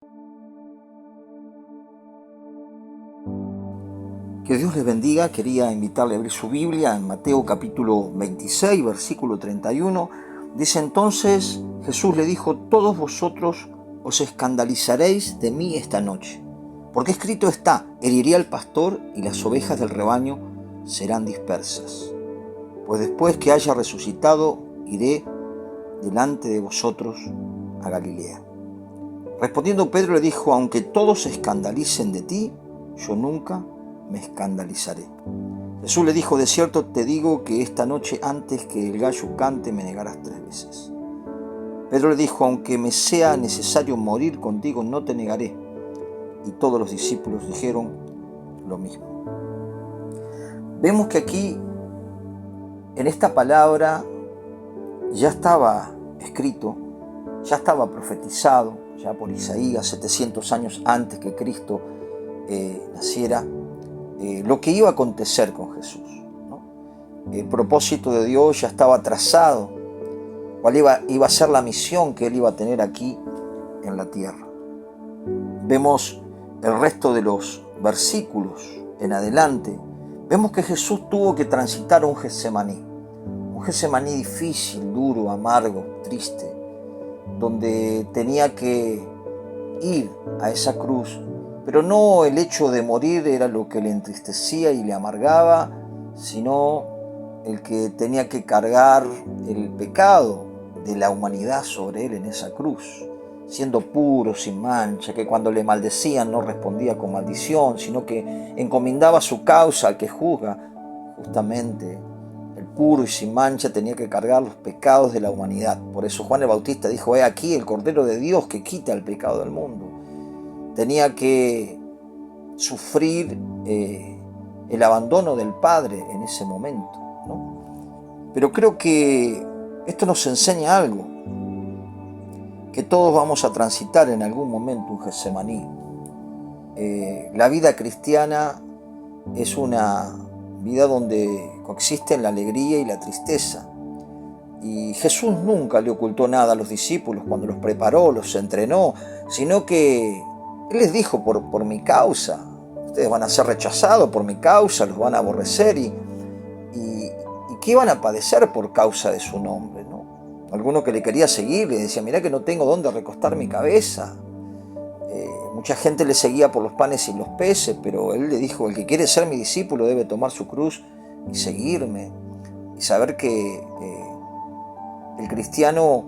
Que Dios les bendiga. Quería invitarle a abrir su Biblia en Mateo capítulo 26, versículo 31. Dice: entonces Jesús le dijo: todos vosotros os escandalizaréis de mí esta noche, porque escrito está: heriré al pastor y las ovejas del rebaño serán dispersas. Pues después que haya resucitado, iré delante de vosotros a Galilea. Respondiendo Pedro le dijo: aunque todos se escandalicen de ti, yo nunca me escandalizaré. Jesús le dijo: de cierto te digo que esta noche, antes que el gallo cante, me negarás 3 veces. Pedro le dijo: aunque me sea necesario morir contigo, no te negaré. Y todos los discípulos dijeron lo mismo. Vemos que aquí, en esta palabra, ya estaba escrito, ya estaba profetizado, ya por Isaías, 700 años antes que Cristo naciera, lo que iba a acontecer con Jesús, ¿no? El propósito de Dios ya estaba trazado, cuál iba a ser la misión que Él iba a tener aquí en la tierra. Vemos el resto de los versículos en adelante, vemos que Jesús tuvo que transitar un Getsemaní difícil, duro, amargo, triste, donde tenía que ir a esa cruz. Pero no el hecho de morir era lo que le entristecía y le amargaba, sino el que tenía que cargar el pecado de la humanidad sobre él en esa cruz, siendo puro, sin mancha, que cuando le maldecían no respondía con maldición, sino que encomendaba su causa al que juzga. Justamente el puro y sin mancha tenía que cargar los pecados de la humanidad. Por eso Juan el Bautista dijo: he aquí el Cordero de Dios que quita el pecado del mundo. Tenía que sufrir el abandono del Padre en ese momento, ¿no? Pero creo que esto nos enseña algo, que todos vamos a transitar en algún momento un Getsemaní. La vida cristiana es una vida donde coexisten la alegría y la tristeza. Y Jesús nunca le ocultó nada a los discípulos cuando los preparó, los entrenó, sino que Él les dijo: por mi causa, ustedes van a ser rechazados por mi causa, los van a aborrecer y ¿qué van a padecer por causa de su nombre, ¿no? Alguno que le quería seguir le decía: mirá que no tengo dónde recostar mi cabeza. Mucha gente le seguía por los panes y los peces, pero Él le dijo: el que quiere ser mi discípulo debe tomar su cruz y seguirme. Y saber que el cristiano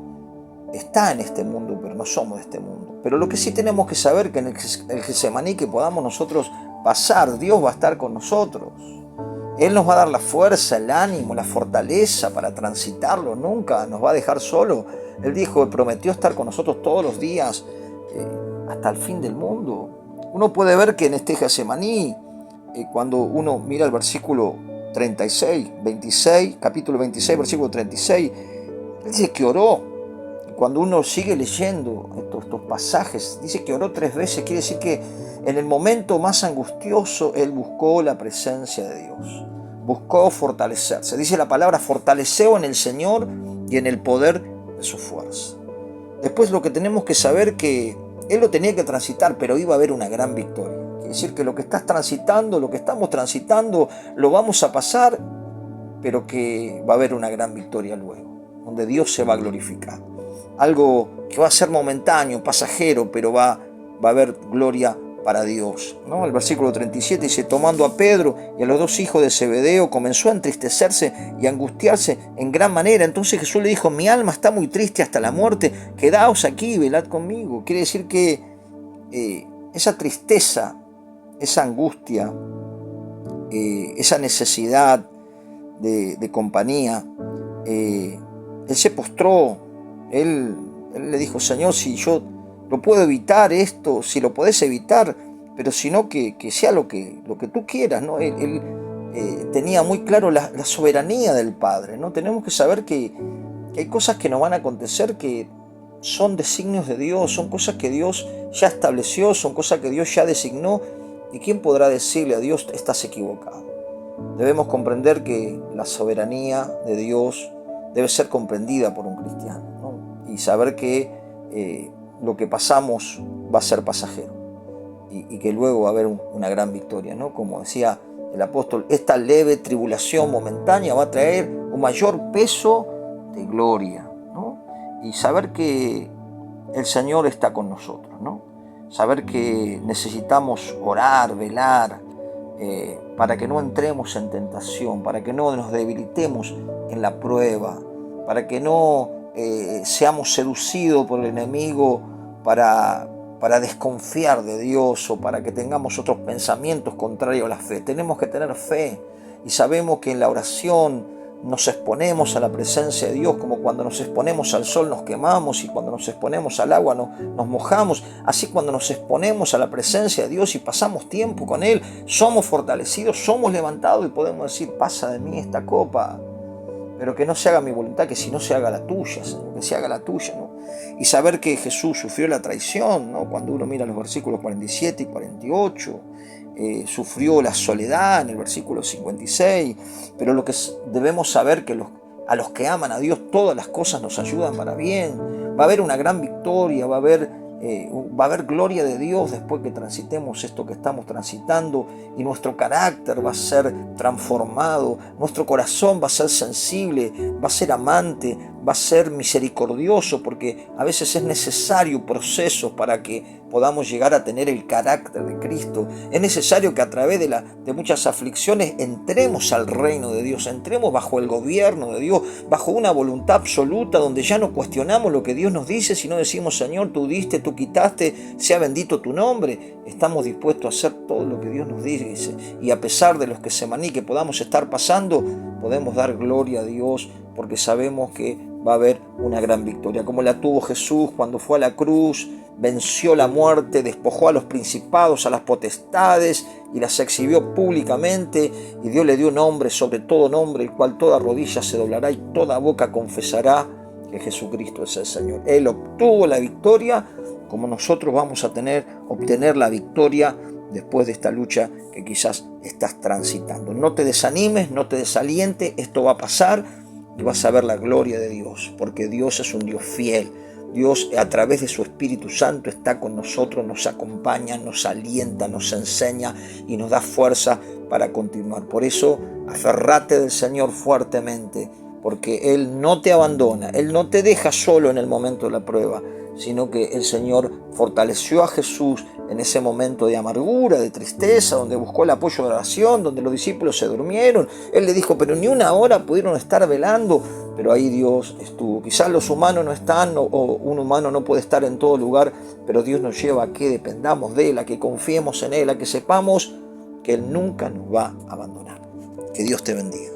está en este mundo, pero no somos de este mundo. Pero lo que sí tenemos que saber, que en el Getsemaní que podamos nosotros pasar, Dios va a estar con nosotros. Él nos va a dar la fuerza, el ánimo, la fortaleza para transitarlo. Nunca nos va a dejar solo. Él dijo, prometió estar con nosotros todos los días hasta el fin del mundo. Uno puede ver que en este Getsemaní, cuando uno mira el versículo 36, 26, capítulo 26, versículo 36, Él dice que oró. Cuando uno sigue leyendo estos pasajes, dice que oró 3 veces. Quiere decir que en el momento más angustioso Él buscó la presencia de Dios, buscó fortalecerse. Dice la palabra: fortaleceo en el Señor y en el poder de su fuerza. Después lo que tenemos que saber, que Él lo tenía que transitar, pero iba a haber una gran victoria. Quiere decir que lo que estás transitando, lo que estamos transitando, lo vamos a pasar, pero que va a haber una gran victoria luego, donde Dios se va a glorificar. Algo que va a ser momentáneo, pasajero, pero va a haber gloria para Dios, ¿no? El versículo 37 dice: tomando a Pedro y a los 2 hijos de Zebedeo, comenzó a entristecerse y a angustiarse en gran manera. Entonces Jesús le dijo: mi alma está muy triste hasta la muerte, quedaos aquí y velad conmigo. Quiere decir que esa tristeza, esa angustia, esa necesidad de compañía, Él se postró. Él le dijo: Señor, si yo lo puedo evitar esto, si lo podés evitar, pero si no, que sea lo que tú quieras, ¿no? Él tenía muy claro la soberanía del Padre, ¿no? Tenemos que saber que hay cosas que nos van a acontecer que son designios de Dios, son cosas que Dios ya estableció, son cosas que Dios ya designó. ¿Y quién podrá decirle a Dios: estás equivocado? Debemos comprender que la soberanía de Dios debe ser comprendida por un cristiano, ¿no? Y saber que lo que pasamos va a ser pasajero y que luego va a haber una gran victoria, ¿no? Como decía el apóstol, esta leve tribulación momentánea va a traer un mayor peso de gloria, ¿no? Y saber que el Señor está con nosotros, ¿no? Saber que necesitamos orar, velar, para que no entremos en tentación, para que no nos debilitemos en la prueba, para que no seamos seducidos por el enemigo para desconfiar de Dios o para que tengamos otros pensamientos contrarios a la fe. Tenemos que tener fe y sabemos que en la oración nos exponemos a la presencia de Dios, como cuando nos exponemos al sol nos quemamos y cuando nos exponemos al agua nos mojamos. Así cuando nos exponemos a la presencia de Dios y pasamos tiempo con Él, somos fortalecidos, somos levantados y podemos decir, pasa de mí esta copa, pero que no se haga mi voluntad, que si no se haga la tuya, Señor, que se haga la tuya, ¿no? Y saber que Jesús sufrió la traición, ¿no? Cuando uno mira los versículos 47 y 48, sufrió la soledad en el versículo 56, pero lo que debemos saber que a los que aman a Dios todas las cosas nos ayudan para bien. Va a haber una gran victoria, va a haber gloria de Dios después que transitemos esto que estamos transitando y nuestro carácter va a ser transformado, nuestro corazón va a ser sensible, va a ser amante, va a ser misericordioso, porque a veces es necesario procesos para que podamos llegar a tener el carácter de Cristo. Es necesario que a través de muchas aflicciones entremos al reino de Dios, entremos bajo el gobierno de Dios, bajo una voluntad absoluta donde ya no cuestionamos lo que Dios nos dice, sino decimos, Señor, tú diste, tú quitaste, sea bendito tu nombre. Estamos dispuestos a hacer todo lo que Dios nos dice y a pesar de los que semaní que podamos estar pasando, podemos dar gloria a Dios porque sabemos que va a haber una gran victoria, como la tuvo Jesús cuando fue a la cruz, venció la muerte, despojó a los principados, a las potestades y las exhibió públicamente, y Dios le dio un nombre sobre todo nombre, el cual toda rodilla se doblará y toda boca confesará que Jesucristo es el Señor. Él obtuvo la victoria, como nosotros vamos a obtener la victoria después de esta lucha que quizás estás transitando. No te desanimes, no te desalientes, esto va a pasar y vas a ver la gloria de Dios, porque Dios es un Dios fiel. Dios a través de su Espíritu Santo está con nosotros, nos acompaña, nos alienta, nos enseña y nos da fuerza para continuar. Por eso, aferrate del Señor fuertemente, porque Él no te abandona, Él no te deja solo en el momento de la prueba, sino que el Señor fortaleció a Jesús en ese momento de amargura, de tristeza, donde buscó el apoyo de oración, donde los discípulos se durmieron. Él le dijo, pero ni una hora pudieron estar velando, pero ahí Dios estuvo. Quizás los humanos no están, o un humano no puede estar en todo lugar, pero Dios nos lleva a que dependamos de Él, a que confiemos en Él, a que sepamos que Él nunca nos va a abandonar. Que Dios te bendiga.